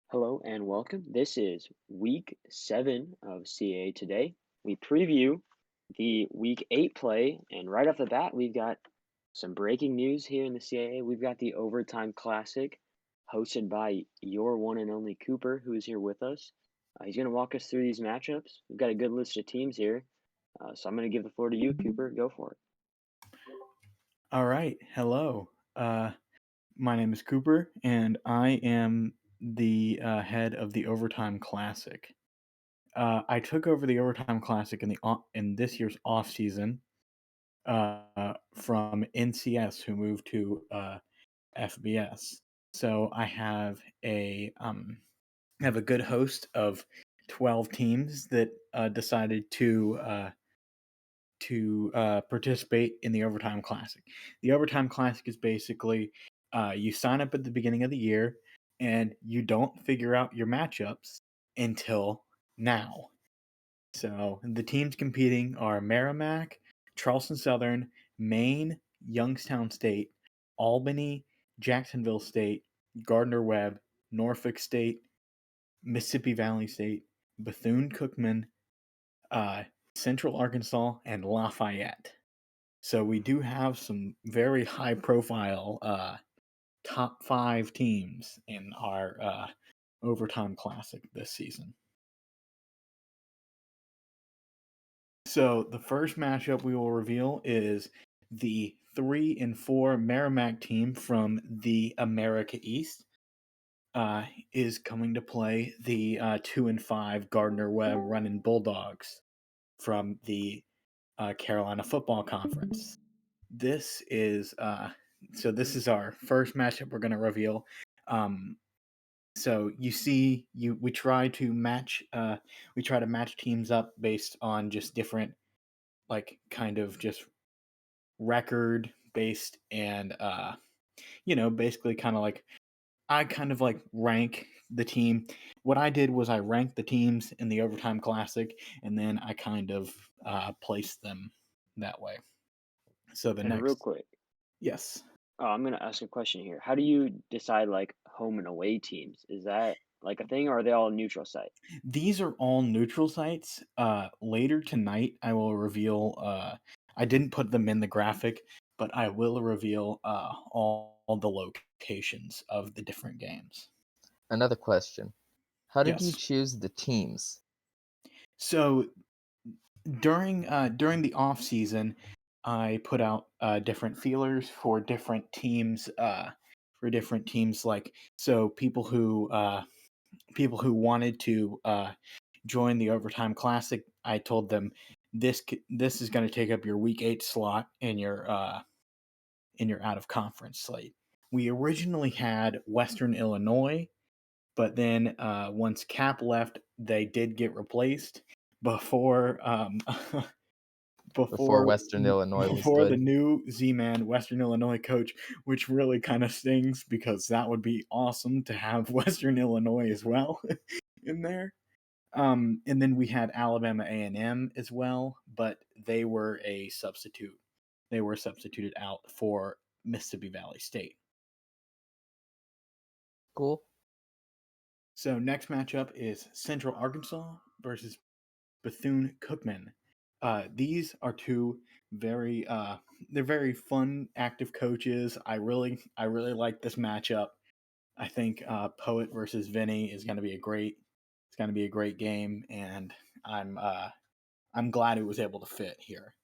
Hello and welcome. This is week 7 of CAA Today. We preview the week 8 play, and right off the bat, we've got some breaking news here in the CAA. We've got the Overtime Classic hosted by your one and only Cooper, who is here with us. He's going to walk us through these matchups. We've got a good list of teams here, so I'm going to give the floor to you, Cooper. Go for it. All right. Hello. My name is Cooper, and I am the head of the Overtime Classic. I took over the Overtime Classic in this year's off season from NCS, who moved to FBS. So I have a good host of 12 teams that decided to participate in the Overtime Classic. The Overtime Classic is basically you sign up at the beginning of the year and you don't figure out your matchups until now. So the teams competing are Merrimack, Charleston Southern, Maine, Youngstown State, Albany, Jacksonville State, Gardner Webb, Norfolk State, Mississippi Valley State, Bethune Cookman, uh, Central Arkansas, and Lafayette. So we do have some very high profile top 5 teams in our Overtime Classic this season. So the first matchup we will reveal is the 3 and 4 Merrimack team from the America East. Is coming to play the 2 and 5 Gardner Webb Running Bulldogs from the Carolina Football Conference. This is this is our first matchup we're going to reveal. So you see, we try to match teams up based on just different, like, kind of just record based, and basically kind of like I kind of like rank the team. What I did was I ranked the teams in the Overtime Classic, and then I kind of placed them that way. So the And real next, quick, yes. I'm gonna ask a question here. How do you decide like home and away teams? Is that like a thing, or are they all neutral site? These are all neutral sites. Later tonight, I will reveal. I didn't put them in the graphic, but I will reveal all the locations of the different games. Another question. How did you Yes. choose the teams? So during the off season, I put out different feelers for different teams. Like, so people who wanted to join the Overtime Classic, I told them this is going to take up your week 8 slot in your out of conference slate. We originally had Western Illinois, but then once Cap left, they did get replaced before Before before Western Illinois was before the good. new Z-Man Western Illinois coach, which really kind of stings because that would be awesome to have Western Illinois as well in there. And then we had Alabama A&M as well, but they were a substitute. They were substituted out for Mississippi Valley State. Cool. So next matchup is Central Arkansas versus Bethune Cookman. These are two they're very fun, active coaches. I really like this matchup. I think Poet versus Vinny is going to be a great game, and I'm glad it was able to fit here.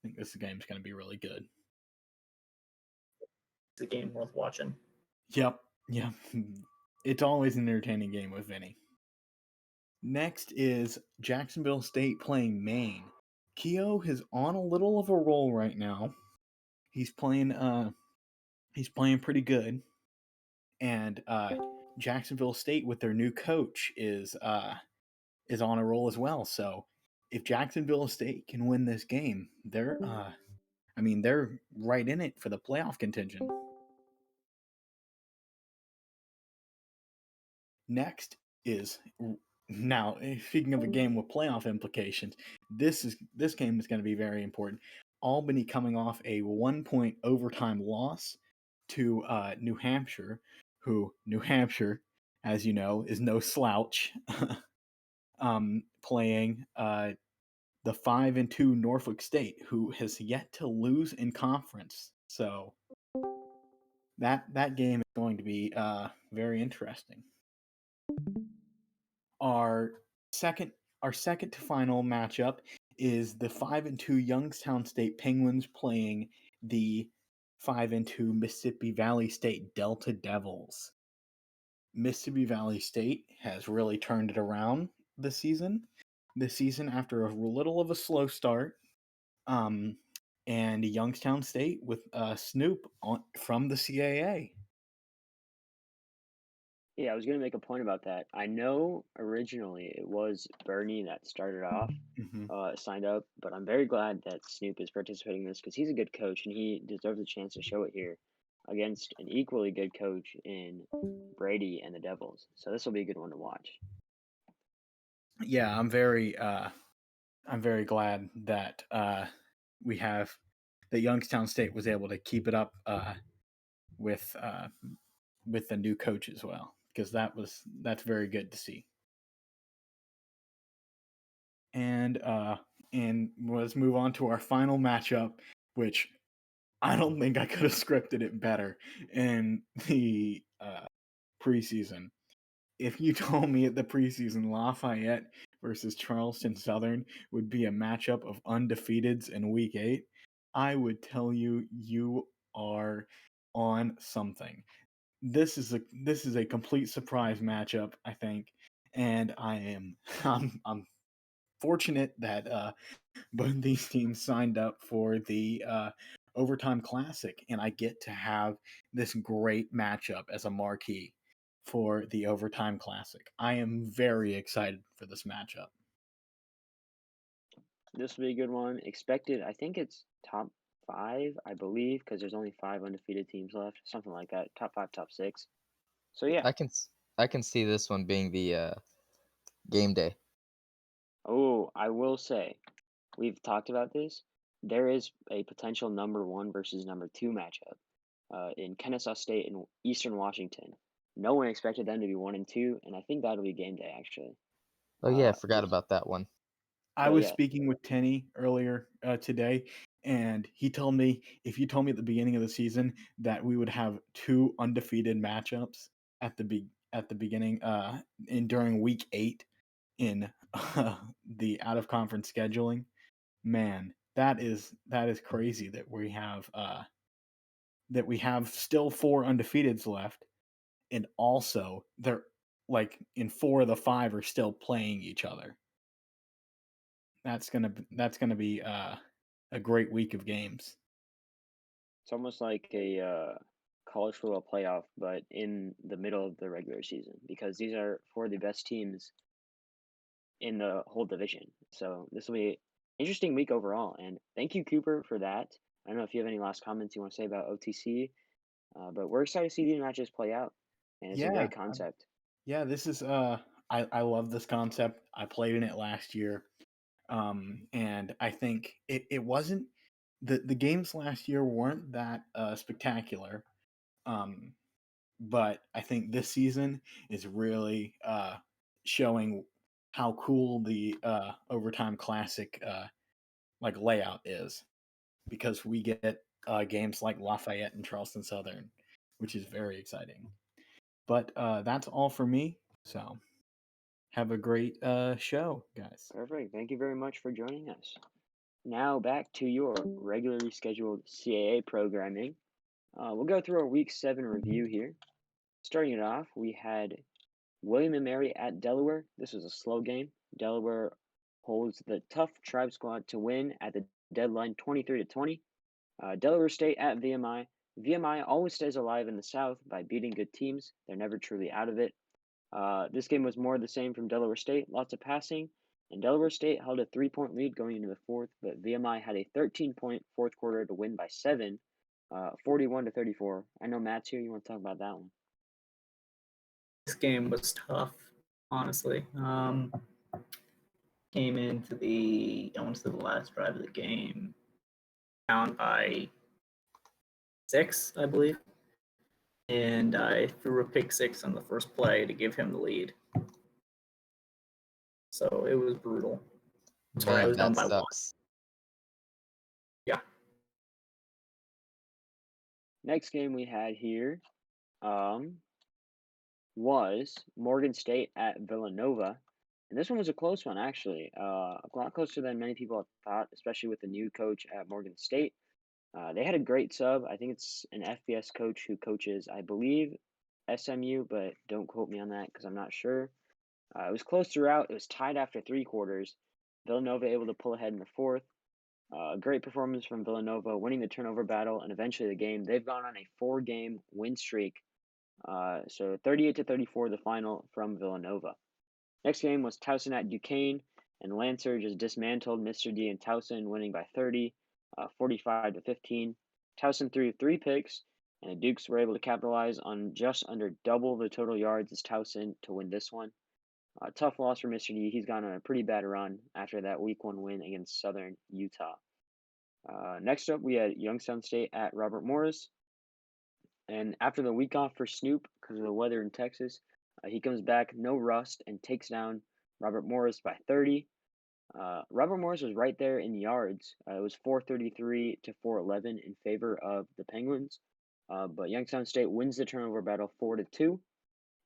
I think this game's going to be really good. It's a game worth watching. Yep. It's always an entertaining game with Vinny. Next is Jacksonville State playing Maine. Keogh is on a little of a roll right now. He's playing pretty good. And Jacksonville State with their new coach is on a roll as well. So if Jacksonville State can win this game, they're right in it for the playoff contention. Next is, now, speaking of a game with playoff implications, this game is going to be very important. Albany coming off a 1-point overtime loss to New Hampshire, who New Hampshire as you know, is no slouch, playing the 5-2 Norfolk State, who has yet to lose in conference. So that game is going to be very interesting. Our second our second to final matchup is the 5-2 Youngstown State Penguins playing the 5-2 Mississippi Valley State Delta Devils. Mississippi Valley State has really turned it around this season. This season, after a little of a slow start, and Youngstown State with Snoop from the CAA. Yeah, I was going to make a point about that. I know originally it was Bernie that started off, signed up, but I'm very glad that Snoop is participating in this because he's a good coach and he deserves a chance to show it here against an equally good coach in Brady and the Devils. So this will be a good one to watch. Yeah, I'm very glad that we have that Youngstown State was able to keep it up with the new coach as well, because that's very good to see. And let's move on to our final matchup, which I don't think I could have scripted it better in the preseason. If you told me at the preseason Lafayette versus Charleston Southern would be a matchup of undefeateds in Week 8, I would tell you are on something. This is a complete surprise matchup, I think, and I'm fortunate that both these teams signed up for the Overtime Classic, and I get to have this great matchup as a marquee for the Overtime Classic. I am very excited for this matchup. This will be a good one. Expected, I think it's top 5, I believe, because there's only 5 undefeated teams left, something like that. Top 5, top 6. So yeah. I can see this one being the game day. Oh, I will say, we've talked about this. There is a potential number 1 versus number 2 matchup in Kennesaw State and Eastern Washington. No one expected them to be 1 and 2, and I think that'll be game day actually. Oh yeah, I forgot about that one. I was speaking with Tenny earlier today, and he told me, if you told me at the beginning of the season that we would have 2 undefeated matchups at the beginning during Week 8 in the out of conference scheduling, man, that is crazy that we have still 4 undefeateds left, and also they're like in 4 of the 5 are still playing each other. That's gonna be a great week of games. It's almost like a college football playoff, but in the middle of the regular season, because these are 4 of the best teams in the whole division. So this will be an interesting week overall. And thank you, Cooper, for that. I don't know if you have any last comments you want to say about OTC, but we're excited to see these matches play out, and it's a great concept. Yeah, this is I love this concept. I played in it last year, and I think it wasn't the games last year weren't that spectacular, but I think this season is really showing how cool the Overtime Classic like layout is, because we get games like Lafayette and Charleston Southern, which is very exciting. But that's all for me. So have a great show, guys. Perfect. Thank you very much for joining us. Now back to your regularly scheduled CAA programming. We'll go through our Week 7 review here. Starting it off, we had William & Mary at Delaware. This was a slow game. Delaware holds the tough Tribe squad to win at the deadline 23-20. Delaware State at VMI. VMI always stays alive in the South by beating good teams. They're never truly out of it. This game was more of the same from Delaware State. Lots of passing. And Delaware State held a 3-point lead going into the fourth, but VMI had a 13-point fourth quarter to win by 7, 41-34. I know Matt's here. You want to talk about that one? This game was tough, honestly. Came into the last drive of the game down by 6, I believe. and I threw a pick six on the first play to give him the lead. So it was brutal. So I Man, was down that by one. sucks. Yeah. Next game we had here was Morgan State at Villanova. And this one was a close one, actually. A lot closer than many people thought, especially with the new coach at Morgan State. They had a great sub. I think it's an FBS coach who coaches, I believe, SMU, but don't quote me on that because I'm not sure. It was close throughout. It was tied after 3 quarters. Villanova able to pull ahead in the fourth. Great performance from Villanova, winning the turnover battle and eventually the game. They've gone on a 4-game win streak. So 38-34, the final from Villanova. Next game was Towson at Duquesne, and Lancer just dismantled Mr. D and Towson, winning by 30, 45-15. Towson threw 3 picks, and the Dukes were able to capitalize on just under double the total yards as Towson to win this one. Tough loss for Mr. D. He's gone on a pretty bad run after that Week 1 win against Southern Utah. Next up, we had Youngstown State at Robert Morris. And after the week off for Snoop because of the weather in Texas, he comes back, no rust, and takes down Robert Morris by 30. Robert Morris was right there in yards. It was 433 to 411 in favor of the Penguins. But Youngstown State wins the turnover battle 4-2,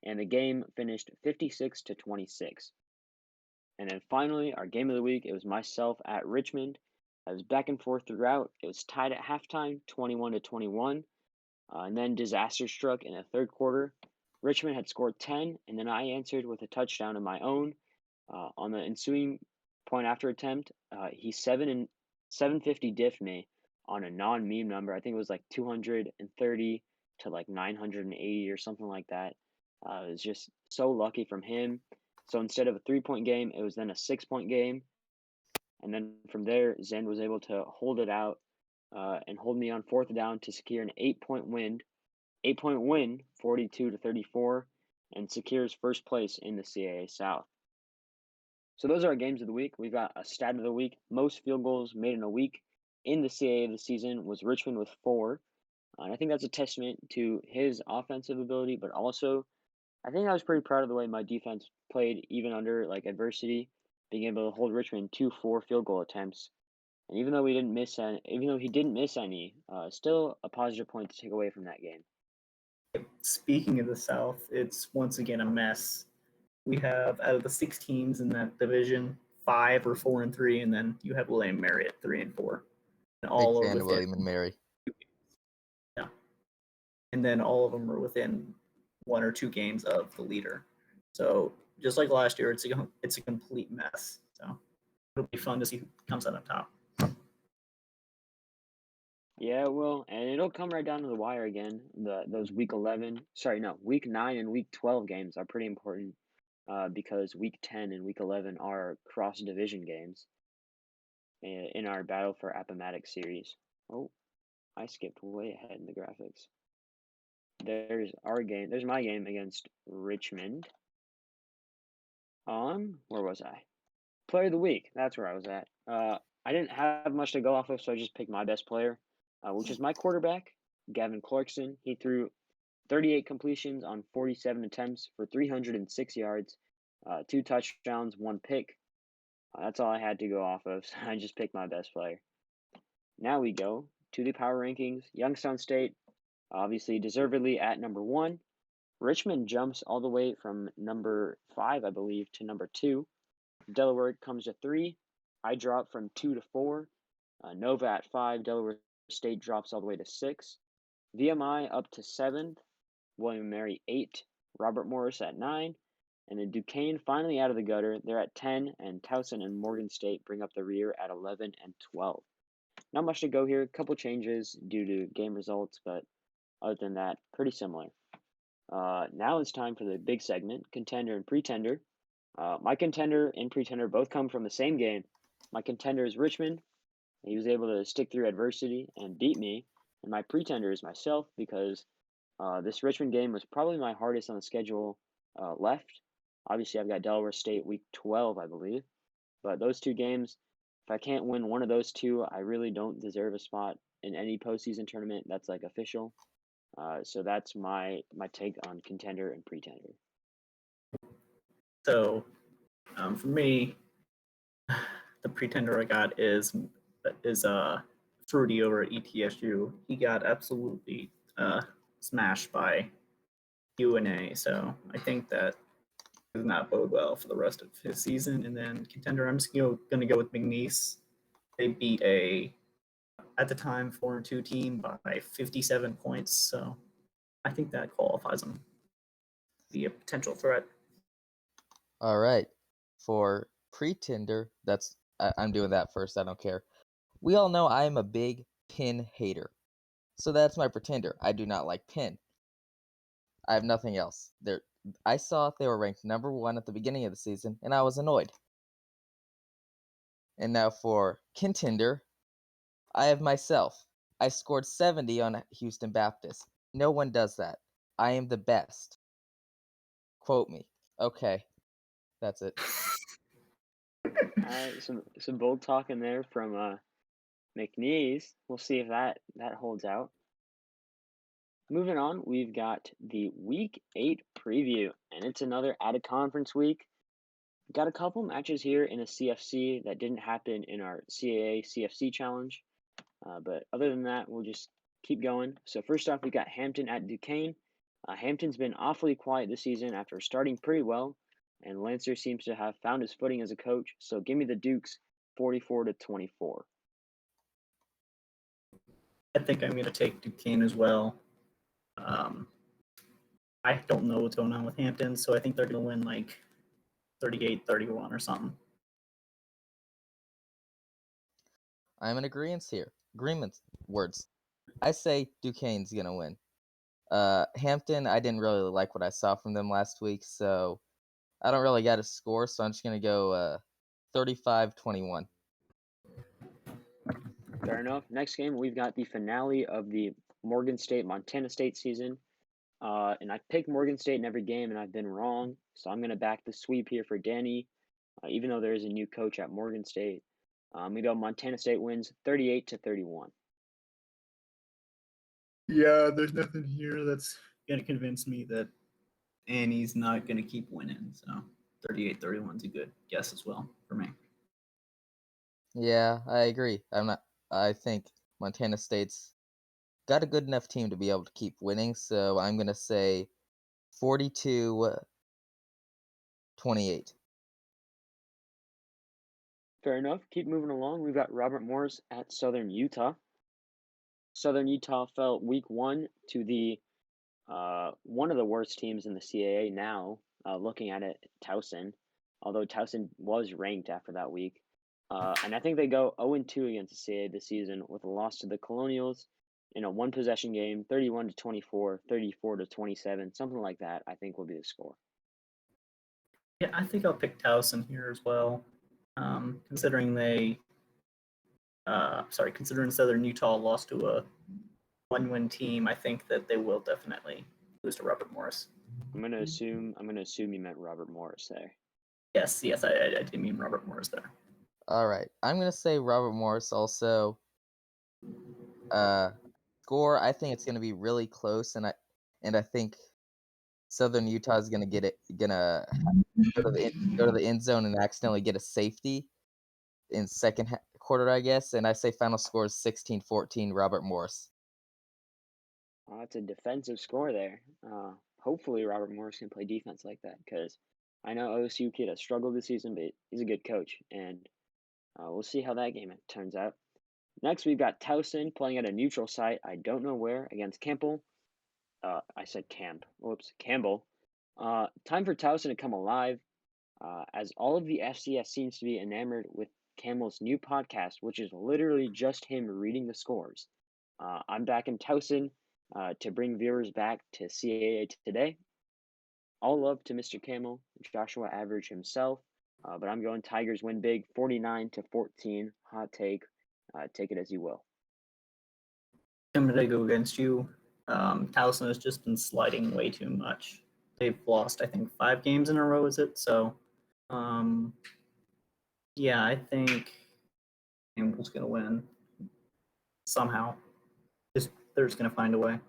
and the game finished 56-26. And then finally, our game of the week, it was myself at Richmond. I was back and forth throughout. It was tied at halftime, 21-21. And then disaster struck in the third quarter. Richmond had scored 10, and then I answered with a touchdown of my own. On the ensuing point after attempt, he 750 diffed me on a non-meme number. I think it was like 230 to like 980 or something like that. It was just so lucky from him. So instead of a 3-point game, it was then a 6-point game. And then from there, Zen was able to hold it out and hold me on fourth down to secure an 8-point win. 8-point win, 42-34, and secures first place in the CAA South. So those are our games of the week. We've got a stat of the week. Most field goals made in a week in the CAA of the season was Richmond with 4. And I think that's a testament to his offensive ability, but also I think I was pretty proud of the way my defense played even under like adversity, being able to hold Richmond to 4 field goal attempts. And even though he didn't miss any, still a positive point to take away from that game. Speaking of the South, it's once again a mess. We have, out of the 6 teams in that division, 5 are 4-3, and then you have William and Mary at 3-4. And all Big are fan of within, William and Mary. yeah. And then all of them are within 1 or 2 games of the leader. So just like last year, it's a complete mess. So it'll be fun to see who comes out on top. Yeah, it will, and it'll come right down to the wire again. Those week 9 and week 12 games are pretty important because week 10 and week 11 are cross division games in our Battle for Appomattox series. Oh, I skipped way ahead in the graphics. There's our game. There's my game against Richmond. Where was I? Player of the week. That's where I was at. I didn't have much to go off of, so I just picked my best player, which is my quarterback, Gavin Clarkson. He threw 38 completions on 47 attempts for 306 yards, 2 touchdowns, 1 pick. That's all I had to go off of, so I just picked my best player. Now we go to the power rankings. Youngstown State, obviously deservedly at number 1. Richmond jumps all the way from number 5, I believe, to number 2. Delaware comes to 3. I drop from 2 to 4. Nova at 5. Delaware State drops all the way to 6. VMI up to 7th. William & Mary 8. Robert Morris at 9. And then Duquesne finally out of the gutter. They're at 10. And Towson and Morgan State bring up the rear at 11 and 12. Not much to go here. A couple changes due to game results, but other than that, pretty similar. Now it's time for the big segment, Contender and Pretender. My contender and pretender both come from the same game. My contender is Richmond. He was able to stick through adversity and beat me. And my pretender is myself because this Richmond game was probably my hardest on the schedule left. Obviously, I've got Delaware State week 12, I believe. But those 2 games, if I can't win one of those 2, I really don't deserve a spot in any postseason tournament that's like official. So that's my take on contender and pretender. So, for me, the pretender I got is Fruity over at ETSU. He got absolutely smashed by UNA, so I think that does not bode well for the rest of his season. And then contender, I'm just going to go with McNeese. They beat at the time 4-2 team by 57 points, so I think that qualifies them to be a potential threat. All right. For pretender, I'm doing that first. I don't care. We all know I am a big Penn hater. So that's my pretender. I do not like Penn. I have nothing else. I saw they were ranked number 1 at the beginning of the season, and I was annoyed. And now for contender, I have myself. I scored 70 on Houston Baptist. No one does that. I am the best. Quote me. Okay. That's it. All right, some bold talk in there from McNeese. We'll see if that holds out. Moving on, we've got the Week 8 preview, and it's another out-of-conference week. We've got a couple matches here in a CFC that didn't happen in our CAA CFC challenge, but other than that, we'll just keep going. So first off, we got Hampton at Duquesne. Hampton's been awfully quiet this season after starting pretty well, and Lancer seems to have found his footing as a coach. So give me the Dukes, 44-24. I think I'm going to take Duquesne as well. I don't know what's going on with Hampton, so I think they're going to win like 38-31 or something. I'm in agreement here. Agreement words. I say Duquesne's going to win. Hampton, I didn't really like what I saw from them last week, so I don't really got a score, so I'm just going to go 35-21. Fair enough. Next game, we've got the finale of the Morgan State-Montana State season. And I picked Morgan State in every game, and I've been wrong. So I'm going to back the sweep here for Danny, even though there is a new coach at Morgan State. We go Montana State wins 38-31. Yeah, there's nothing here that's going to convince me that Annie's not going to keep winning. So 38-31 is a good guess as well for me. Yeah, I agree. I think Montana State's got a good enough team to be able to keep winning, so I'm going to say 42-28. Fair enough. Keep moving along. We've got Robert Morris at Southern Utah. Southern Utah fell week 1 to the one of the worst teams in the CAA now, looking at it, Towson, although Towson was ranked after that week. And I think they go 0-2 against the CAA this season with a loss to the Colonials in a one-possession game, 31-24, 34-27, something like that, I think will be the score. Yeah, I think I'll pick Towson here as well, considering considering Southern Utah lost to a one-win team. I think that they will definitely lose to Robert Morris. I'm gonna assume you meant Robert Morris there. Yes, I did mean Robert Morris there. All right, I'm going to say Robert Morris also. Score, I think it's going to be really close, and I think Southern Utah is going to go to the end zone and accidentally get a safety in second quarter, I guess. And I say final score is 16-14, Robert Morris. That's a defensive score there. Hopefully Robert Morris can play defense like that, because I know OSU kid has struggled this season, but he's a good coach, and we'll see how that game turns out. Next, we've got Towson playing at a neutral site, I don't know where, against Campbell. I said Campbell. Time for Towson to come alive, as all of the FCS seems to be enamored with Campbell's new podcast, which is literally just him reading the scores. I'm back in Towson to bring viewers back to CAA Today. All love to Mr. Campbell, Joshua Average himself, but I'm going Tigers win big, 49-14. Hot take. Take it as you will. I'm going to go against you. Towson has just been sliding way too much. They've lost, I think, 5 games in a row, is it? So, yeah, I think Campbell's going to win somehow. They're just going to find a way.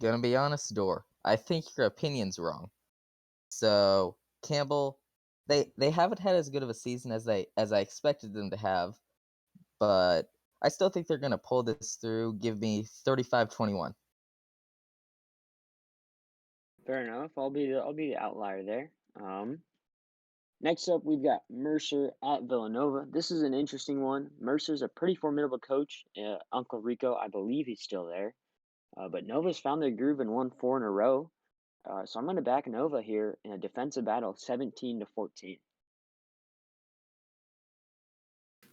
Gonna be honest, Door. I think your opinion's wrong. So Campbell, they haven't had as good of a season as I expected them to have, but I still think they're gonna pull this through. Give me 35-21. Fair enough. I'll be the outlier there. Next up, we've got Mercer at Villanova. This is an interesting one. Mercer's a pretty formidable coach. Uncle Rico, I believe he's still there. But Nova's found their groove and won 4 in a row. So I'm going to back Nova here in a defensive battle, 17-14.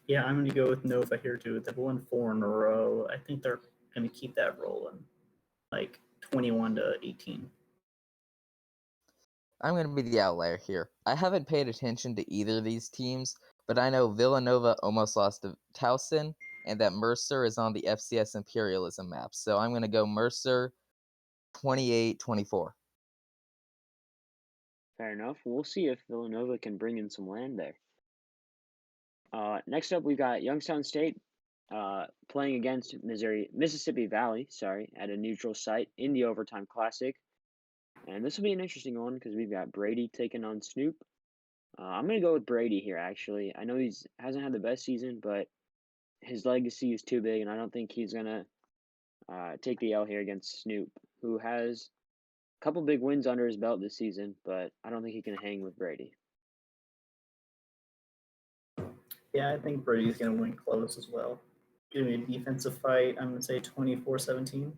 Yeah, I'm going to go with Nova here too. They've won 4 in a row. I think they're going to keep that rolling, like 21-18. I'm going to be the outlier here. I haven't paid attention to either of these teams, but I know Villanova almost lost to Towson, and that Mercer is on the FCS imperialism map. So I'm going to go Mercer 28-24. Fair enough. We'll see if Villanova can bring in some land there. Next up, we've got Youngstown State playing against Mississippi Valley, at a neutral site in the Overtime Classic. And this will be an interesting one because we've got Brady taking on Snoop. I'm going to go with Brady here, actually. I know he hasn't had the best season, but his legacy is too big, and I don't think he's going to take the L here against Snoop, who has a couple big wins under his belt this season, but I don't think he can hang with Brady. Yeah, I think Brady's going to win close as well. Give me a defensive fight. I'm going to say 24-17.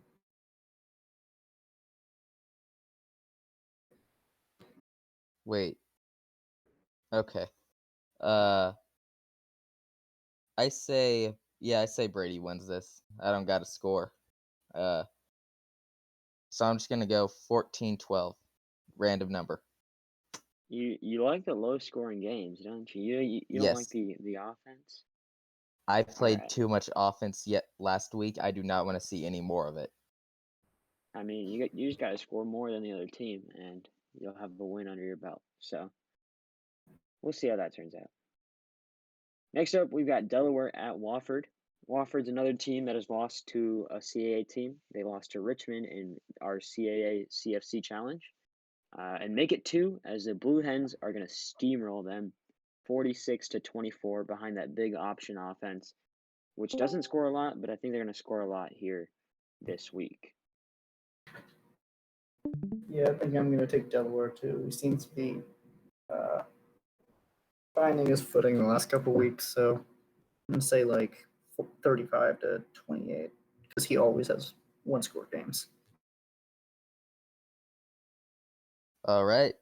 Wait. Okay. I say Brady wins this. I don't got a score. So I'm just gonna go 14-12. Random number. You like the low scoring games, don't you? You don't like Yes. the offense? I played Alright. too much offense yet last week. I do not want to see any more of it. I mean, you just got to score more than the other team, and you'll have a win under your belt. So we'll see how that turns out. Next up, we've got Delaware at Wofford. Wofford's another team that has lost to a CAA team. They lost to Richmond in our CAA CFC Challenge. And make it 2, as the Blue Hens are going to steamroll them 46-24 behind that big option offense, which doesn't score a lot, but I think they're going to score a lot here this week. Yeah, I think I'm going to take Delaware too. He seems to be finding his footing the last couple weeks, so I'm going to say like 35-28 because he always has one-score games. All right.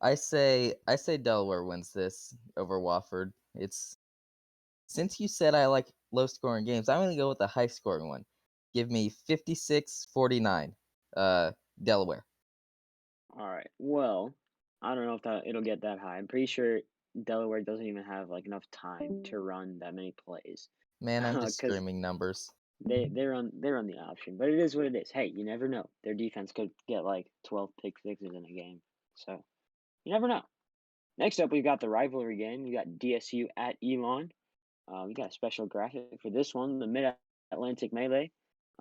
I say Delaware wins this over Wofford. Since you said I like low scoring games, I'm gonna go with the high scoring one. Give me 56-49. Delaware. All right. Well, I don't know if it'll get that high. I'm pretty sure Delaware doesn't even have like enough time to run that many plays. Man, I'm just Because screaming numbers. they're on the option, but it is what it is. Hey, you never know. Their defense could get like 12 pick sixes in a game, so you never know. Next up, we've got the rivalry game. We got DSU at Elon. We got a special graphic for this one, the Mid-Atlantic Melee.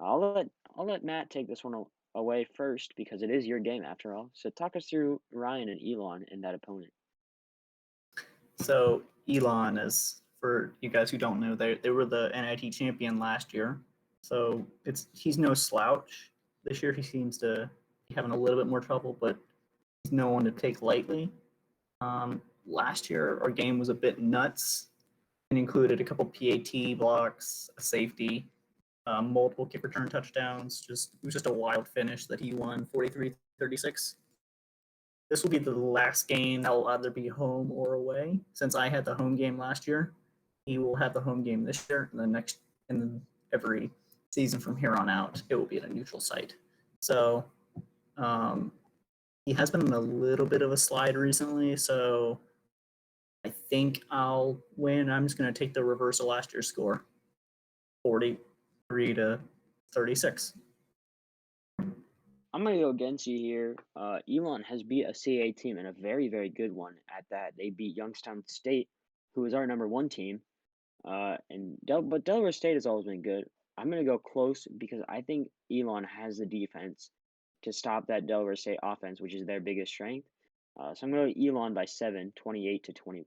I'll let Matt take this one away first because it is your game after all. So talk us through Ryan and Elon and that opponent. So Elon is, for you guys who don't know, they were the NIT champion last year. So he's no slouch. This year he seems to be having a little bit more trouble, but he's no one to take lightly. Last year our game was a bit nuts and included a couple PAT blocks, a safety, multiple kick return touchdowns. It was just a wild finish that he won 43-36. This will be the last game that will either be home or away. Since I had the home game last year, he will have the home game this year, and then every season from here on out, it will be at a neutral site. So he has been in a little bit of a slide recently, so I think I'll win. I'm just going to take the reverse of last year's score, 43-36. I'm going to go against you here. Elon has beat a CAA team and a very, very good one at that. They beat Youngstown State, who is our number 1 team. But Delaware State has always been good. I'm going to go close because I think Elon has the defense to stop that Delaware State offense, which is their biggest strength. So I'm going to go Elon by 7, 28-21.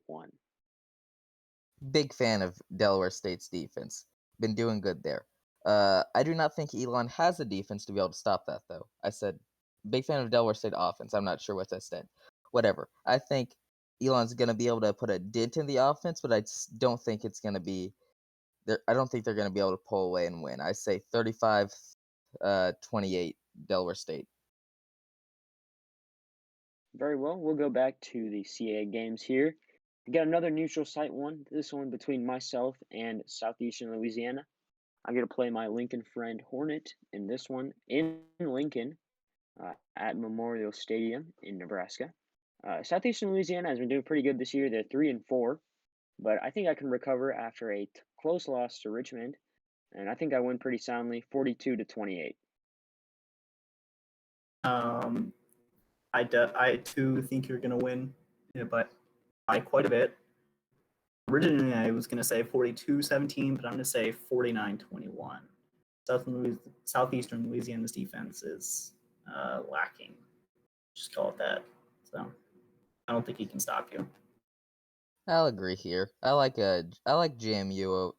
Big fan of Delaware State's defense. Been doing good there. I do not think Elon has a defense to be able to stop that, though. I said big fan of Delaware State offense. I'm not sure what I said. Whatever. I think Elon's going to be able to put a dent in the offense, but I just don't think it's going to be. I don't think they're going to be able to pull away and win. I say 35-28 Delaware State. Very well. We'll go back to the CAA games here. We got another neutral site one. This one between myself and Southeastern Louisiana. I'm going to play my Lincoln friend Hornet in this one in Lincoln at Memorial Stadium in Nebraska. Southeastern Louisiana has been doing pretty good this year. They're 3-4, but I think I can recover after a close loss to Richmond, and I think I win pretty soundly, 42-28. I too think you're gonna win, but by quite a bit. Originally, I was gonna say 42-17, but I'm gonna say 49-21. Southeastern Louisiana's defense is lacking. Just call it that. So I don't think he can stop you. I'll agree here. I like JMU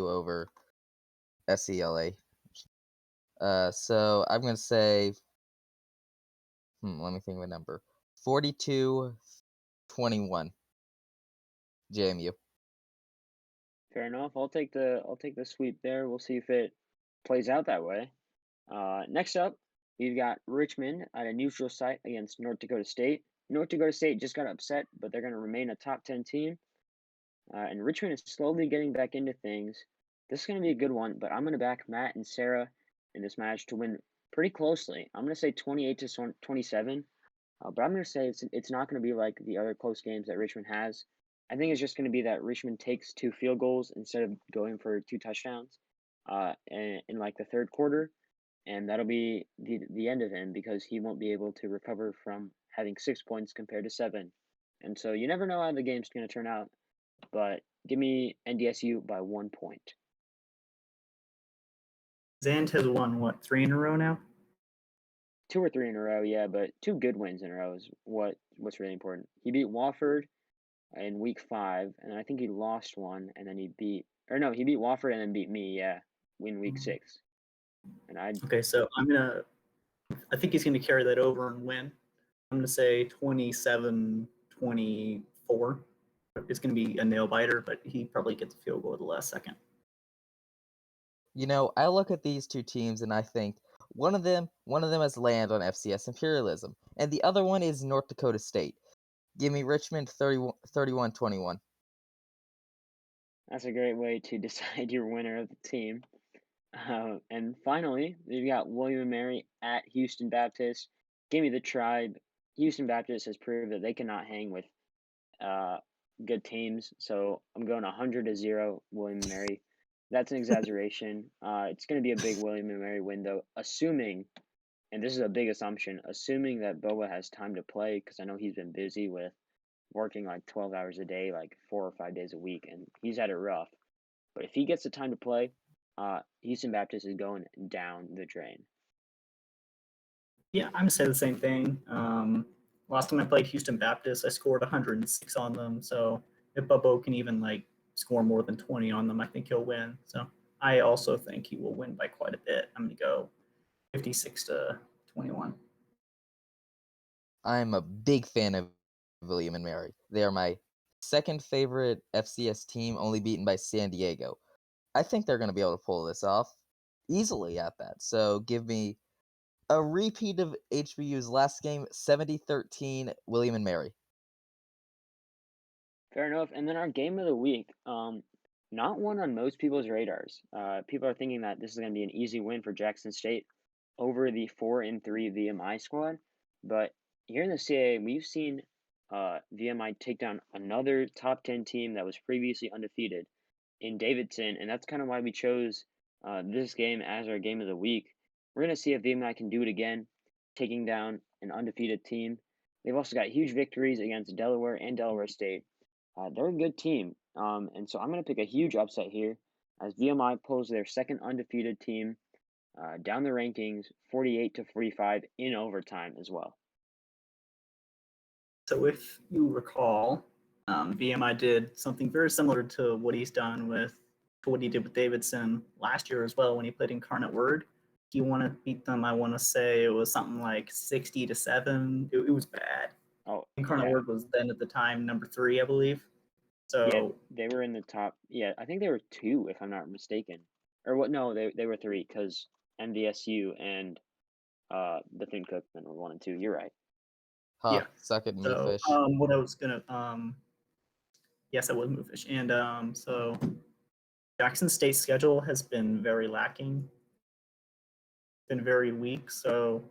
over SELA. So I'm gonna say, let me think of a number. 42-21. JMU. Fair enough. I'll take the sweep there. We'll see if it plays out that way. Next up, we've got Richmond at a neutral site against North Dakota State. North Dakota State just got upset, but they're going to remain a top 10 team. And Richmond is slowly getting back into things. This is going to be a good one, but I'm going to back Matt and Sarah in this match to win pretty closely. I'm going to say 28-27, but I'm going to say it's not going to be like the other close games that Richmond has. I think it's just going to be that Richmond takes 2 field goals instead of going for 2 touchdowns in like the third quarter, and that'll be the end of him because he won't be able to recover from having 6 points compared to 7. And so you never know how the game's going to turn out, but give me NDSU by 1 point. Zand has won, 3 in a row now? 2 or 3 in a row, yeah, but 2 good wins in a row is what's really important. He beat Wofford in week 5, and I think he lost one, and then he beat Wofford and then beat me, yeah, in week 6. And Okay, so I think he's gonna carry that over and win. I'm gonna say 27-24. It's gonna be a nail biter, but he probably gets a field goal at the last second. You know, I look at these two teams and I think one of them has land on FCS imperialism, and the other one is North Dakota State. Give me Richmond 31-21. That's a great way to decide your winner of the team. And finally, we've got William & Mary at Houston Baptist. Give me the Tribe. Houston Baptist has proved that they cannot hang with good teams, so I'm going 100-0 William & Mary. That's an exaggeration. It's going to be a big William & Mary win, though, assuming, and this is a big assumption, assuming that Boa has time to play, because I know he's been busy with working like 12 hours a day, like 4 or 5 days a week, and he's had it rough. But if he gets the time to play, Houston Baptist is going down the drain. Yeah, I'm gonna say the same thing. Last time I played Houston Baptist, I scored 106 on them. So if Bubbo can even score more than 20 on them, I think he'll win. So I also think he will win by quite a bit. I'm gonna go 56-21. I'm a big fan of William & Mary. They are my second favorite FCS team, only beaten by San Diego. I think they're going to be able to pull this off easily at that. So give me a repeat of HBU's last game, 70-13, William & Mary. Fair enough. And then our game of the week, not one on most people's radars. People are thinking that this is going to be an easy win for Jackson State over the 4-3 VMI squad. But here in the CAA, we've seen VMI take down another top 10 team that was previously undefeated in Davidson, and that's kind of why we chose this game as our game of the week. We're going to see if VMI can do it again, taking down an undefeated team. They've also got huge victories against Delaware and Delaware State. They're a good team, and so I'm going to pick a huge upset here. as VMI pulls their second undefeated team down the rankings 48-45 in overtime as well. So if you recall, VMI did something very similar to what he did with Davidson last year as well when he played Incarnate Word. He wanted to beat them. I want to say it was something like 60-7. It was bad. Oh, Incarnate yeah. Word was then at the time number 3, I believe. So yeah, they were in the top. Yeah, I think they were 2, if I'm not mistaken. Or what? No, they were 3 because MVSU and Bethune Cookman were 1 and 2. You're right. Huh, yeah. suck it, So Movefish. what I was gonna yes, I was Movefish, and so Jackson State's schedule has been very lacking, been very weak. So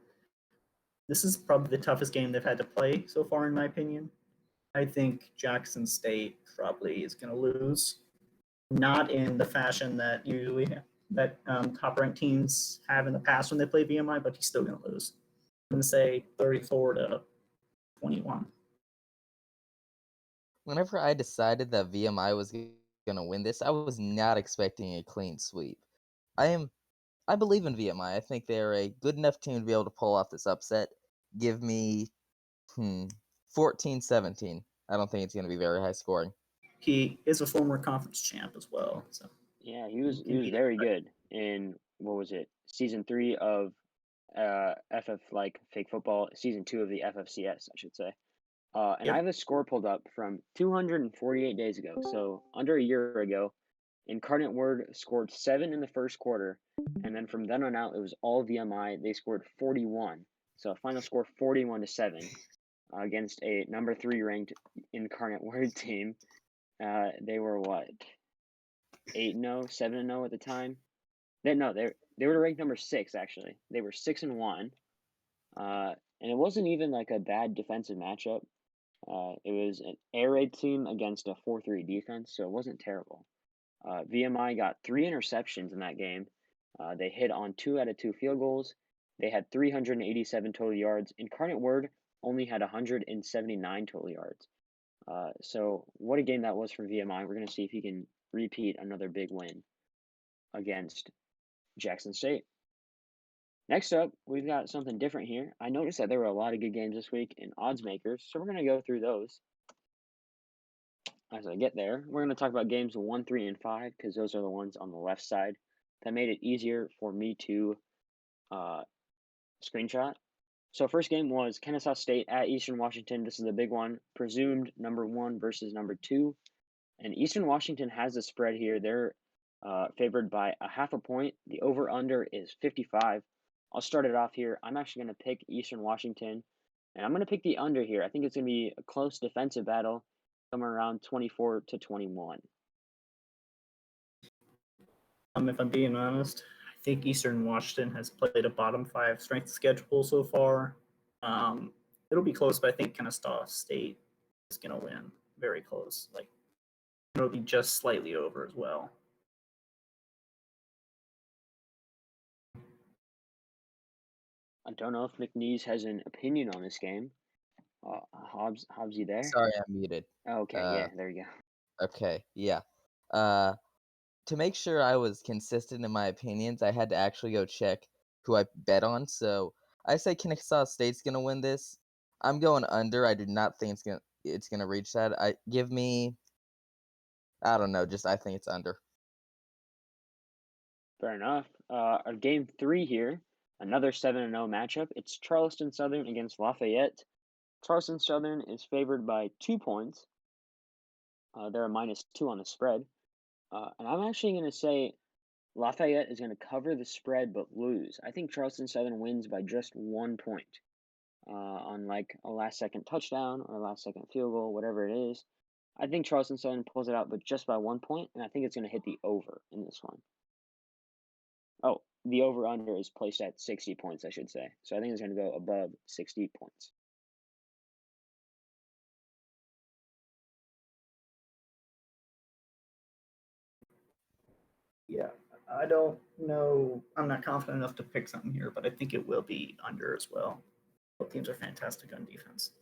this is probably the toughest game they've had to play so far, in my opinion. I think Jackson State probably is going to lose, not in the fashion that top-ranked teams have in the past when they play VMI, but he's still going to lose. I'm going to say 34-21. Whenever I decided that VMI was going to win this, I was not expecting a clean sweep. I believe in VMI. I think they're a good enough team to be able to pull off this upset. Give me 14-17. I don't think it's going to be very high scoring. He is a former conference champ as well. So Yeah, he was very good in, what was it, season 3 of FF like fake football, season 2 of the FFCS, I should say. And I have a score pulled up from 248 days ago, so under a year ago. Incarnate Word scored 7 in the first quarter, and then from then on out, it was all VMI. They scored 41, so a final score 41-7 against a number 3 ranked Incarnate Word team. They were what, 8-0, 7-0 at the time. They were ranked number 6 actually. They were 6-1, and it wasn't even like a bad defensive matchup. It was an air raid team against a 4-3 defense, so it wasn't terrible. VMI got 3 interceptions in that game. They hit on 2 out of 2 field goals. They had 387 total yards. Incarnate Word only had 179 total yards. So what a game that was for VMI. We're going to see if he can repeat another big win against Jackson State. Next up, we've got something different here. I noticed that there were a lot of good games this week in odds makers, so we're going to go through those. As I get there, we're going to talk about games 1, 3, and 5 because those are the ones on the left side that made it easier for me to screenshot. So first game was Kennesaw State at Eastern Washington. This is the big one, presumed number 1 versus number 2. And Eastern Washington has the spread here. They're favored by a half a point. The over-under is 55. I'll start it off here. I'm actually going to pick Eastern Washington, and I'm going to pick the under here. I think it's going to be a close defensive battle, somewhere around 24-21. If I'm being honest, I think Eastern Washington has played a bottom 5 strength schedule so far. It'll be close, but I think Kennesaw State is going to win. Very close. Like, it'll be just slightly over as well. I don't know if McNeese has an opinion on this game. Hobbs, you there? Sorry, I'm muted. Okay, yeah, there you go. Okay, yeah. To make sure I was consistent in my opinions, I had to actually go check who I bet on. So I say Kennesaw State's gonna win this. I'm going under. I do not think it's gonna reach that. I don't know. Just I think it's under. Fair enough. Our game 3 here, another 7-0 matchup. It's Charleston Southern against Lafayette. Charleston Southern is favored by 2 points. They're a -2 on the spread. And I'm actually going to say Lafayette is going to cover the spread but lose. I think Charleston Southern wins by just 1 point on like a last-second touchdown or a last-second field goal, whatever it is. I think Charleston Southern pulls it out, but just by 1 point, and I think it's going to hit the over in this one. Oh, the over-under is placed at 60 points, I should say. So I think it's going to go above 60 points. Yeah, I don't know. I'm not confident enough to pick something here, but I think it will be under as well. Both teams are fantastic on defense.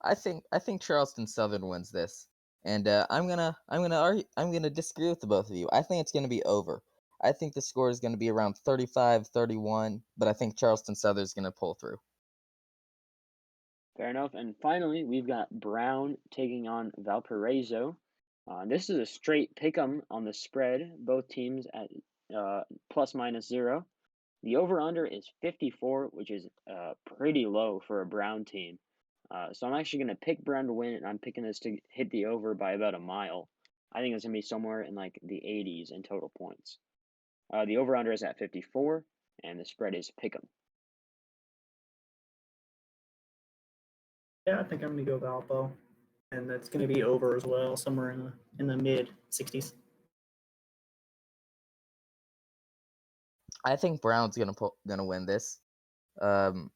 I think Charleston Southern wins this. And I'm gonna disagree with the both of you. I think it's gonna be over. I think the score is gonna be around 35-31, but I think Charleston Southern's gonna pull through. Fair enough. And finally, we've got Brown taking on Valparaiso. This is a straight pick 'em on the spread. Both teams at plus minus 0. The over-under is 54, which is pretty low for a Brown team. So I'm actually going to pick Brown to win, and I'm picking this to hit the over by about a mile. I think it's going to be somewhere in like the 80s in total points. The over-under is at 54, and the spread is pick 'em. Yeah, I think I'm gonna go Valpo, and that's gonna be over as well, somewhere in the mid 60s. I think Brown's gonna win this. Um,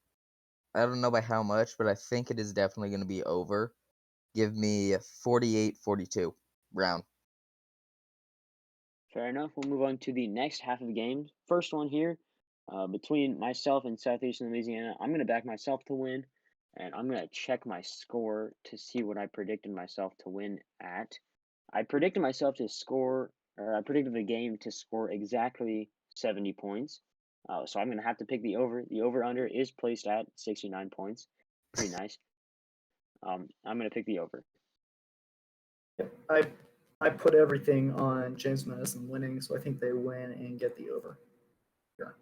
I don't know by how much, but I think it is definitely gonna be over. Give me 48-42, Brown. Fair enough. We'll move on to the next half of the game. First one here, between myself and Southeastern Louisiana. I'm going to back myself to win, and I'm going to check my score to see what I predicted myself to win at. I predicted myself to score, or I predicted the game to score exactly 70 points. So I'm going to have to pick the over. The over-under is placed at 69 points. Pretty nice. I'm going to pick the over. Yep, I put everything on James Madison winning, so I think they win and get the over. Sure.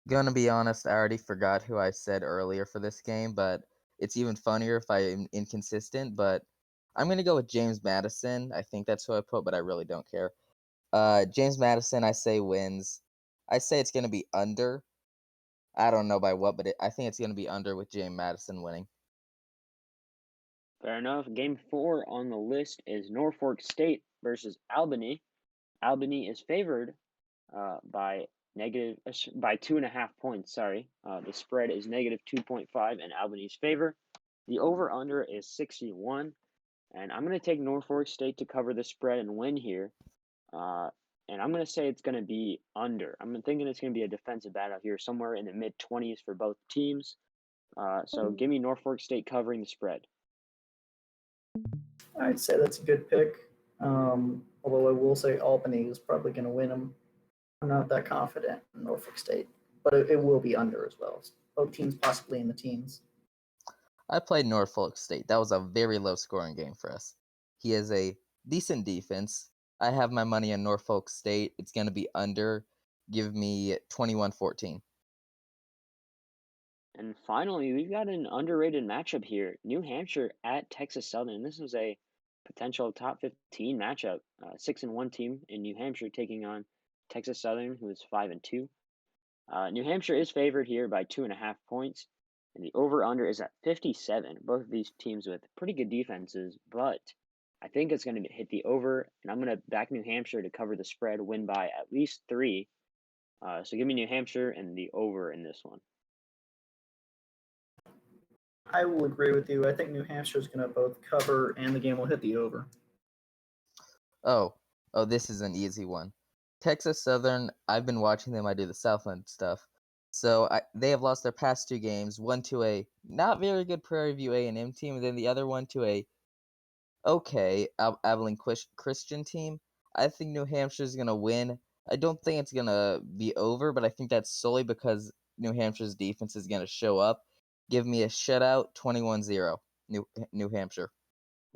Gonna be honest, I already forgot who I said earlier for this game, but it's even funnier if I am inconsistent. But I'm gonna go with James Madison. I think that's who I put, but I really don't care. James Madison, I say wins. I say it's gonna be under. I don't know by what, but I think it's gonna be under with James Madison winning. Fair enough. Game 4 on the list is Norfolk State versus Albany. Albany is favored by 2.5 points. Sorry, the spread is negative 2.5 in Albany's favor. The over/under is 61, and I'm going to take Norfolk State to cover the spread and win here. And I'm going to say it's going to be under. I'm thinking it's going to be a defensive battle here, somewhere in the mid 20s for both teams. So give me Norfolk State covering the spread. I'd say that's a good pick. Although I will say Albany is probably going to win them. I'm not that confident in Norfolk State, but it will be under as well. Both teams possibly in the teens. I played Norfolk State. That was a very low scoring game for us. He has a decent defense. I have my money on Norfolk State. It's going to be under. Give me 21-14. And finally, we've got an underrated matchup here. New Hampshire at Texas Southern. This is a potential top 15 matchup. 6-1 team in New Hampshire taking on Texas Southern, who is 5-2. New Hampshire is favored here by 2.5 points, and the over/under is at 57. Both of these teams with pretty good defenses, but I think it's going to hit the over, and I'm going to back New Hampshire to cover the spread, win by at least 3. So give me New Hampshire and the over in this one. I will agree with you. I think New Hampshire is going to both cover and the game will hit the over. Oh, this is an easy one. Texas Southern, I've been watching them. I do the Southland stuff. So they have lost their past 2 games, one to a not very good Prairie View A&M team, and then the other one to a Abilene Christian team. I think New Hampshire is going to win. I don't think it's going to be over, but I think that's solely because New Hampshire's defense is going to show up. Give me a shutout, 21-0, New Hampshire.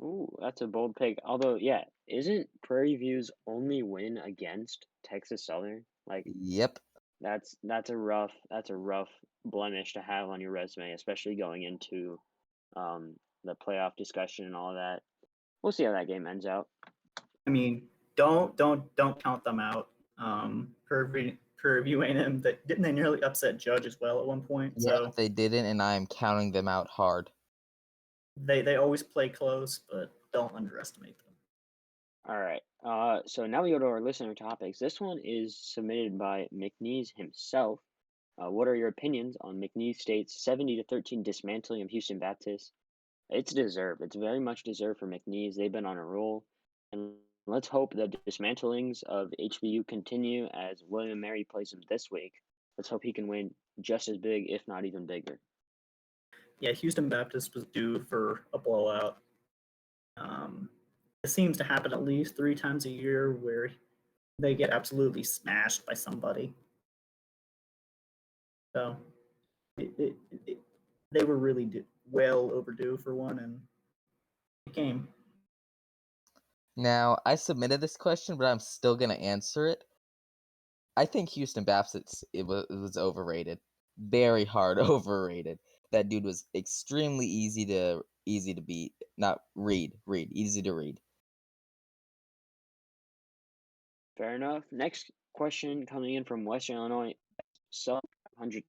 Ooh, that's a bold pick. Although, yeah, isn't Prairie View's only win against Texas Southern? Like, Yep. that's a rough blemish to have on your resume, especially going into the playoff discussion and all that. We'll see how that game ends out. I mean, don't count them out. Prairie View A&M, didn't they nearly upset Judge as well at one point? Yeah, So they didn't, and I am counting them out hard. they always play close, but don't underestimate them. All right. So now we go to our listener topics. This one is submitted by McNeese himself. What are your opinions on McNeese State's 70-13 dismantling of Houston Baptist? It's deserved. It's very much deserved for McNeese. They've been on a roll. And let's hope the dismantlings of HBU continue as William Mary plays them this week. Let's hope he can win just as big, if not even bigger. Yeah, Houston Baptist was due for a blowout. it seems to happen at least 3 times a year where they get absolutely smashed by somebody. So it, they were really well overdue for one, and it came. Now, I submitted this question, but I'm still gonna answer it. I think Houston Bassett's it was overrated, very hard overrated. That dude was extremely easy to beat, not read, easy to read. Fair enough. Next question coming in from Western Illinois, sub 100.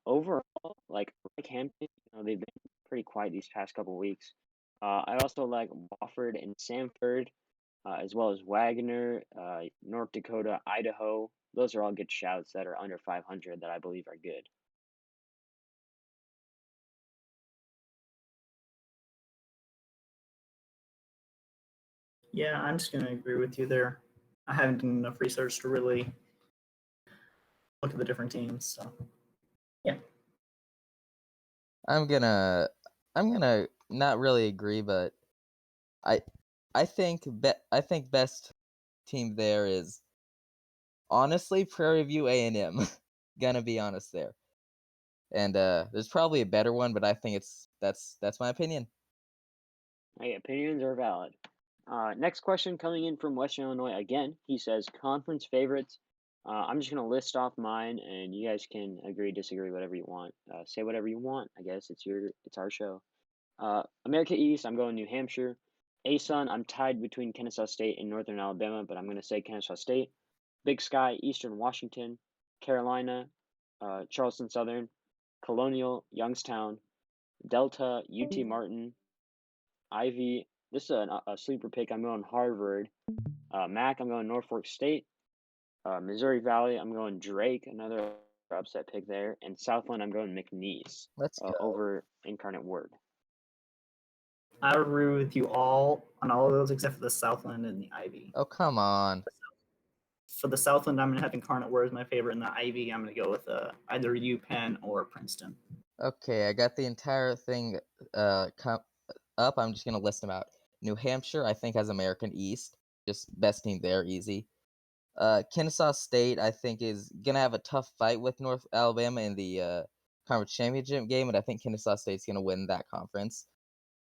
Overall, like Hampton, they've been pretty quiet these past couple weeks. I also like Wofford and Samford, as well as Wagner, North Dakota, Idaho. Those are all good shouts that are under 500 that I believe are good. Yeah, I'm just going to agree with you there. I haven't done enough research to really look at the different teams. So, yeah. I'm gonna not really agree, but I think best team there is honestly Prairie View A&M. Gonna be honest there. And there's probably a better one, but I think that's my opinion. Hey, opinions are valid. Next question coming in from Western Illinois again. He says conference favorites. I'm just gonna list off mine, and you guys can agree, disagree, whatever you want. Say whatever you want. I guess it's our show. America East. I'm going New Hampshire. ASUN. I'm tied between Kennesaw State and Northern Alabama, but I'm gonna say Kennesaw State. Big Sky. Eastern Washington. Carolina. Charleston Southern. Colonial. Youngstown. Delta. UT Martin. Ivy. This is a sleeper pick. I'm going Harvard. Mac. I'm going Norfolk State. Missouri Valley. I'm going Drake. Another upset pick there. And Southland. I'm going McNeese. Let's go. Over Incarnate Word. I agree with you all on all of those except for the Southland and the Ivy. Oh, come on. For the Southland, I'm going to have Incarnate Word as my favorite, and the Ivy, I'm going to go with either UPenn or Princeton. Okay, I got the entire thing up. I'm just gonna list them out. New Hampshire, I think, has American East, just best team there, easy. Kennesaw State, I think, is gonna have a tough fight with North Alabama in the conference championship game, and I think Kennesaw State's gonna win that conference.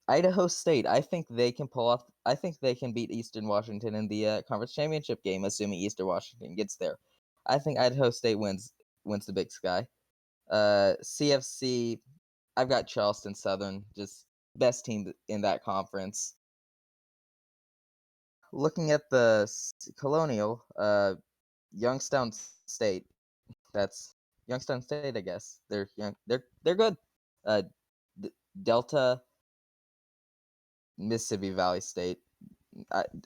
Idaho State, I think they can pull off. I think they can beat Eastern Washington in the conference championship game, assuming Eastern Washington gets there. I think Idaho State wins the Big Sky. CFC, I've got Charleston Southern, just best team in that conference. Looking at the Colonial, Youngstown State. That's Youngstown State, I guess. They're young. They're good. Delta, Mississippi Valley State.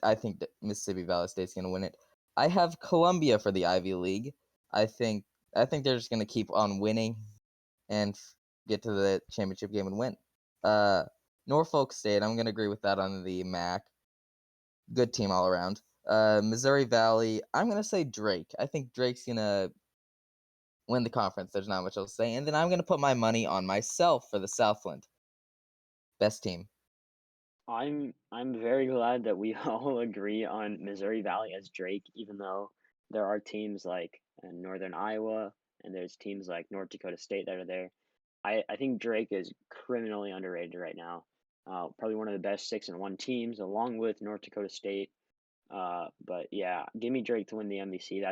I think Mississippi Valley State's gonna win it. I have Columbia for the Ivy League. I think they're just gonna keep on winning and get to the championship game and win. Norfolk State, I'm gonna agree with that on the MAC. Good team all around. Missouri Valley, I'm gonna say Drake. I think Drake's gonna win the conference. There's not much else to say. And then I'm gonna put my money on myself for the Southland. Best team. I'm very glad that we all agree on Missouri Valley as Drake, even though there are teams like Northern Iowa and there's teams like North Dakota State that are there. I think Drake is criminally underrated right now. Probably one of the best 6-1 teams, along with North Dakota State. But yeah, give me Drake to win the MVC.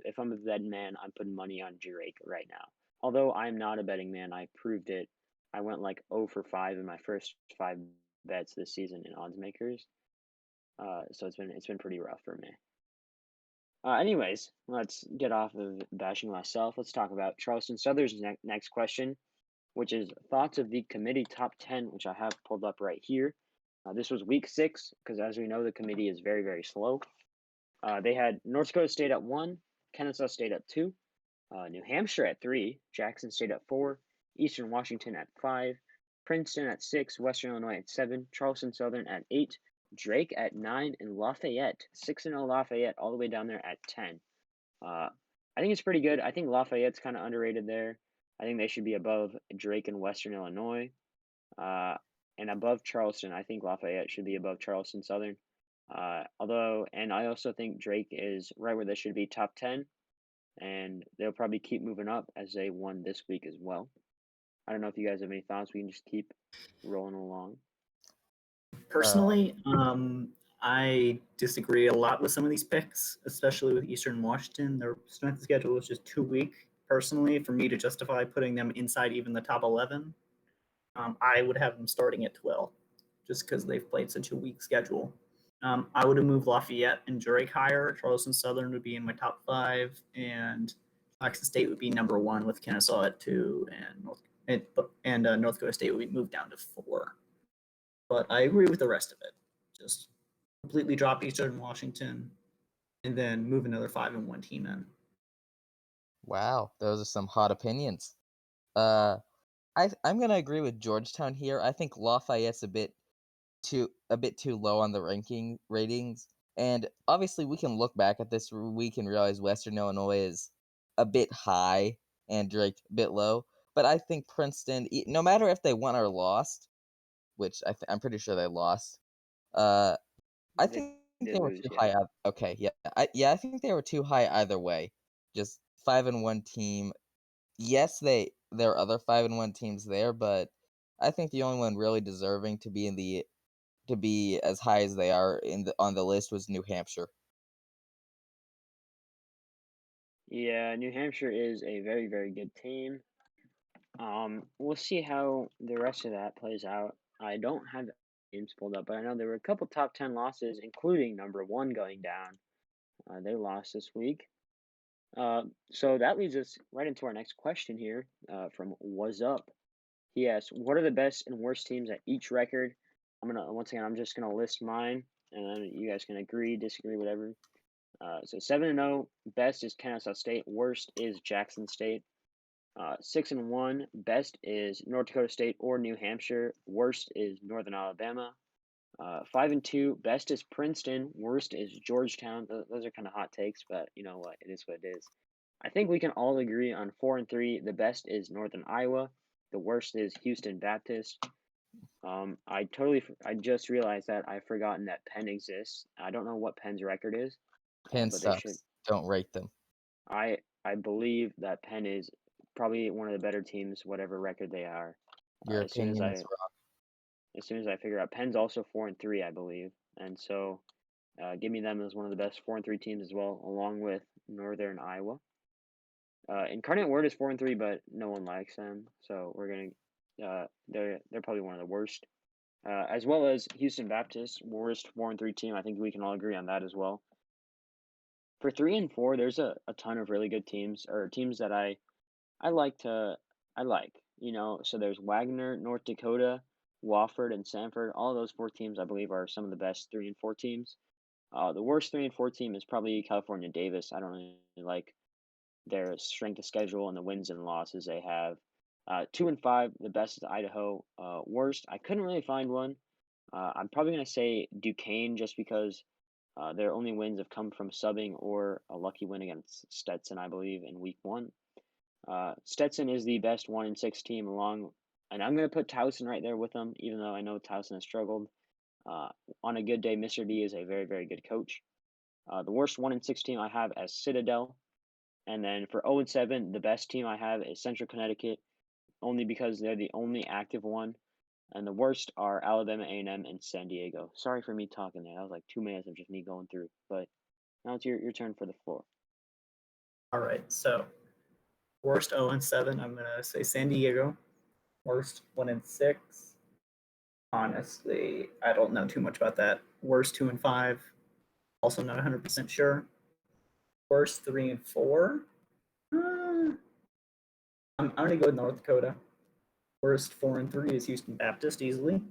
If I'm a betting man, I'm putting money on Drake right now. Although I'm not a betting man, I proved it. I went like 0 for 5 in my first 5 bets this season in odds makers. So it's been pretty rough for me. Anyways, let's get off of bashing myself. Let's talk about Charleston Southern's next question, which is thoughts of the committee top 10, which I have pulled up right here. This was week 6, because as we know, the committee is very, very slow. They had North Dakota State at 1, Kennesaw State at 2, New Hampshire at 3, Jackson State at 4, Eastern Washington at 5, Princeton at 6, Western Illinois at 7, Charleston Southern at 8, Drake at 9, and Lafayette, 6-0 Lafayette, all the way down there at 10. I think it's pretty good. I think Lafayette's kind of underrated there. I think they should be above Drake and Western Illinois. and above Charleston. I think Lafayette should be above Charleston Southern. And I also think Drake is right where they should be, top 10, and they'll probably keep moving up as they won this week as well. I don't know if you guys have any thoughts. We can just keep rolling along. Personally, I disagree a lot with some of these picks, especially with Eastern Washington. Their strength of schedule is just too weak, personally, for me to justify putting them inside even the top 11. I would have them starting at 12, just because they've played such a weak schedule. I would have moved Lafayette and Drake higher. Charleston Southern would be in my top 5, and Jackson State would be number 1 with Kennesaw at 2, and North Dakota State would be moved down to 4. But I agree with the rest of it. Just completely drop Eastern Washington, and then move another 5-1 team in. Wow, those are some hot opinions. I'm gonna agree with Georgetown here. I think Lafayette's a bit too low on the ratings, and obviously we can look back at this week and realize Western Illinois is a bit high and Drake a bit low. But I think Princeton, no matter if they won or lost, which I'm pretty sure they lost, I They think did they were lose, too yeah. high. Okay, yeah, I think they were too high either way. Just 5-1 team. Yes, there are other 5-1 teams there, but I think the only one really deserving to be as high as they are on the list was New Hampshire. Yeah, New Hampshire is a very, very good team. We'll see how the rest of that plays out. I don't have the games pulled up, but I know there were a couple top 10 losses, including number 1 going down. They lost this week. So that leads us right into our next question here from Was Up. He asks, "What are the best and worst teams at each record?" I'm just gonna list mine, and then you guys can agree, disagree, whatever. So 7-0, best is Kennesaw State, worst is Jackson State. 6-1, best is North Dakota State or New Hampshire, worst is Northern Alabama. 5-2, best is Princeton, worst is Georgetown. Those are kind of hot takes, but you know what? It is what it is. I think we can all agree on 4-3. The best is Northern Iowa. The worst is Houston Baptist. I just realized that I've forgotten that Penn exists. I don't know what Penn's record is, Penn but they should. sucks. Don't rate them. I believe that Penn is probably one of the better teams, whatever record they are. Your As soon as opinion is wrong. I figure out Penn's also 4-3, I believe, and so give me them as one of the best 4-3 teams as well, along with Northern Iowa. Incarnate Word is 4-3, but no one likes them, so we're gonna. They're probably one of the worst. As well as Houston Baptist, worst 4-3 team. I think we can all agree on that as well. For 3 and 4, there's a ton of really good teams, or teams that I like. So there's Wagner, North Dakota, Wofford, and Sanford. All of those 4 teams, I believe, are some of the best 3 and 4 teams. The worst 3 and 4 team is probably California Davis. I don't really like their strength of schedule and the wins and losses they have. 2 and 5, the best is Idaho. Worst, I couldn't really find one. I'm probably gonna say Duquesne just because their only wins have come from subbing or a lucky win against Stetson, I believe, in week 1. Stetson is the best 1-6 team and I'm gonna put Towson right there with them, even though I know Towson has struggled. On a good day, Mr. D is a very, very good coach. The worst 1-6 team I have as Citadel. And then for 0-7, the best team I have is Central Connecticut, only because they're the only active one. And the worst are Alabama A&M and San Diego. Sorry for me talking there. That was like 2 minutes of just me going through. But now it's your turn for the floor. All right, so worst 0-7, I'm gonna say San Diego. Worst 1-6. Honestly, I don't know too much about that. Worst 2 and 5. Also not 100% sure. Worst 3 and 4. I'm gonna go with North Dakota. Worst 4 and 3 is Houston Baptist easily.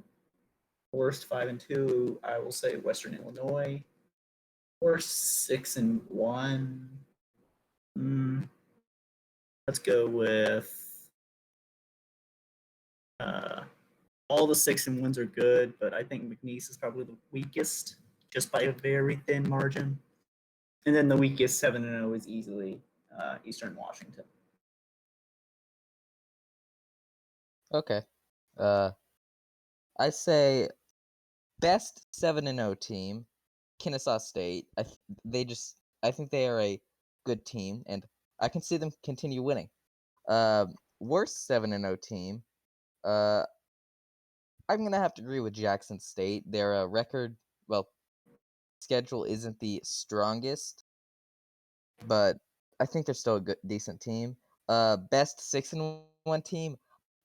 Worst 5 and 2, I will say Western Illinois. Worst 6 and 1. Let's go with all the 6 and 1s are good, but I think McNeese is probably the weakest, just by a very thin margin. And then the weakest 7-0 is easily Eastern Washington. Okay. I say best 7-0 team, Kennesaw State. I think they are a good team, and I can see them continue winning. Worst 7-0 team. I'm gonna have to agree with Jackson State. Their schedule isn't the strongest, but I think they're still a good, decent team. Best 6-1 team.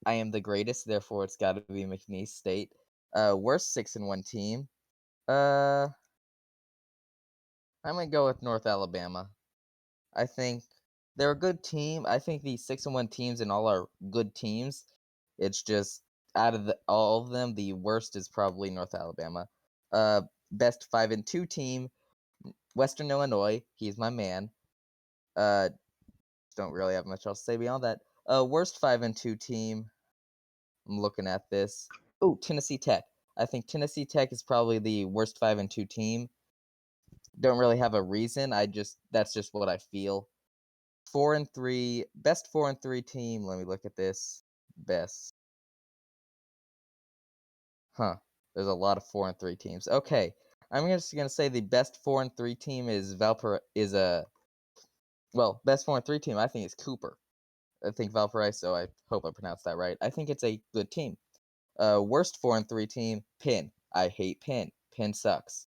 I am the greatest, therefore it's got to be McNeese State. Worst 6-1 team. I'm gonna go with North Alabama. I think they're a good team. I think the 6-1 teams and all are good teams. It's just out of all of them, the worst is probably North Alabama. Best 5-2 team, Western Illinois. He's my man. Don't really have much else to say beyond that. Worst 5-2 team. I'm looking at this. Oh, Tennessee Tech. I think Tennessee Tech is probably the worst 5-2 team. Don't really have a reason. That's just what I feel. 4-3, best 4-3 team. Let me look at this. Best. There's a lot of 4-3 teams. Okay, I'm just gonna say the best 4-3 team is best 4-3 team. I think is Cooper. I think Valparaiso. I hope I pronounced that right. I think it's a good team. Worst 4-3 team, Penn. I hate Penn. Penn sucks.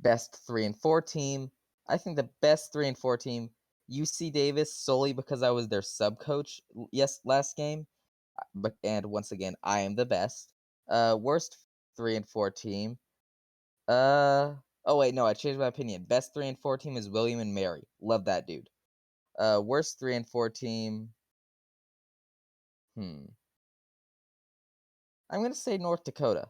Best 3-4 team. I think the best 3-4 team, UC Davis, solely because I was their sub coach. Last game. And once again, I am the best. Worst 3-4 team. Oh wait, no, I changed my opinion. Best 3-4 team is William and Mary. Love that dude. Worst 3-4 team. I'm gonna say North Dakota.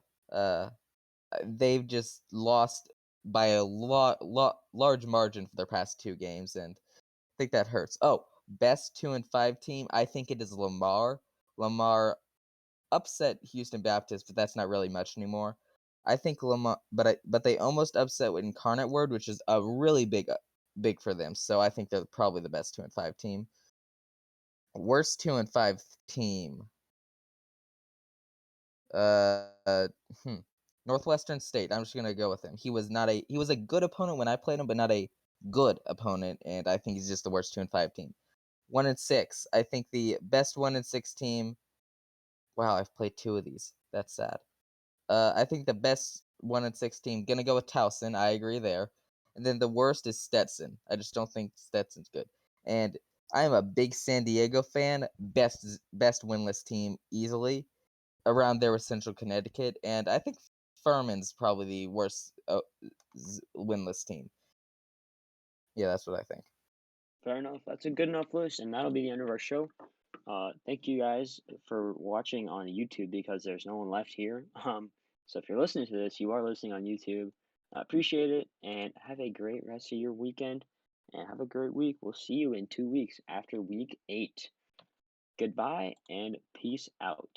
They've just lost by a large margin for their past 2 games, and I think that hurts. Oh, best 2-5 team. I think it is Lamar. Lamar upset Houston Baptist, but that's not really much anymore. I think Lamar, but they almost upset with Incarnate Word, which is a really big for them. So I think they're probably the best 2-5 team. Worst 2-5 team. Northwestern State. I'm just gonna go with him. He was a good opponent when I played him, but not a good opponent, and I think he's just the worst 2-5 team. 1-6. I think the best 1-6 team. Wow, I've played 2 of these. That's sad. I think the best 1-6 team, gonna go with Towson. I agree there. And then the worst is Stetson. I just don't think Stetson's good. And I am a big San Diego fan. Best winless team easily. Around there with Central Connecticut, and I think Furman's probably the worst winless team. Yeah, that's what I think. Fair enough. That's a good enough list, and that'll be the end of our show. Thank you guys for watching on YouTube because there's no one left here. So if you're listening to this, you are listening on YouTube. I appreciate it, and have a great rest of your weekend, and have a great week. We'll see you in 2 weeks after week 8. Goodbye, and peace out.